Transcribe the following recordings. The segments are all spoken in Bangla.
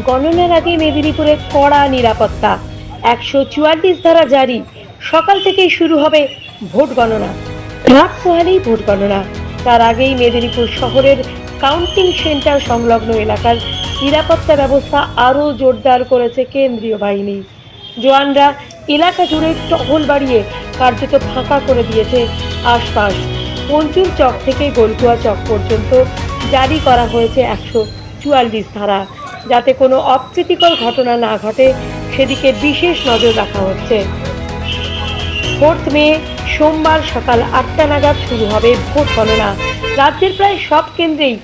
গণনার আগে মেদিনীপুরে কড়া নিরাপত্তা, 144 ধারা জারি। সকাল থেকেই শুরু হবে ভোট গণনা। রাত পোহালেই ভোট গণনা। তার আগেই মেদিনীপুর শহরের কাউন্টিং সেন্টার সংলগ্ন এলাকার নিরাপত্তা ব্যবস্থা আরও জোরদার করেছে কেন্দ্রীয় বাহিনী। জওয়ানরা এলাকা জুড়ে টহল বাড়িয়ে কার্যত ফাঁকা করে দিয়েছে আশপাশ। পঞ্চুর চক থেকে গোলকুয়া চক পর্যন্ত জারি করা হয়েছে 144 ধারা, যাতে কোনো অপ্রীতিকর ঘটনা না ঘটে সেদিকে বিশেষ নজর রাখা হচ্ছে। 4 মে সোমবার সকাল 8টা নাগাদ শুরু হবে ভোট গণনা। রাজ্যের প্রায় সব কেন্দ্রেই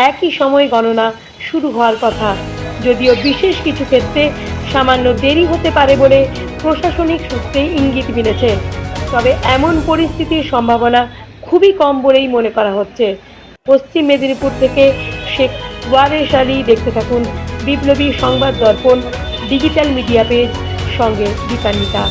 একই সময় গণনা শুরু হওয়ার কথা, যদিও বিশেষ কিছু ক্ষেত্রে সামান্য দেরি হতে পারে বলে প্রশাসনিক সূত্রে ইঙ্গিত মিলেছে। তবে এমন পরিস্থিতির সম্ভাবনা খুবই কম বলেই মনে করা হচ্ছে। পশ্চিম মেদিনীপুর থেকে শেখ ওয়ারেশ আলী। দেখতে থাকুন বিপ্লবী সংবাদ দর্পণ ডিজিটাল মিডিয়া পেজ, সঙ্গে দীপান্বিতা।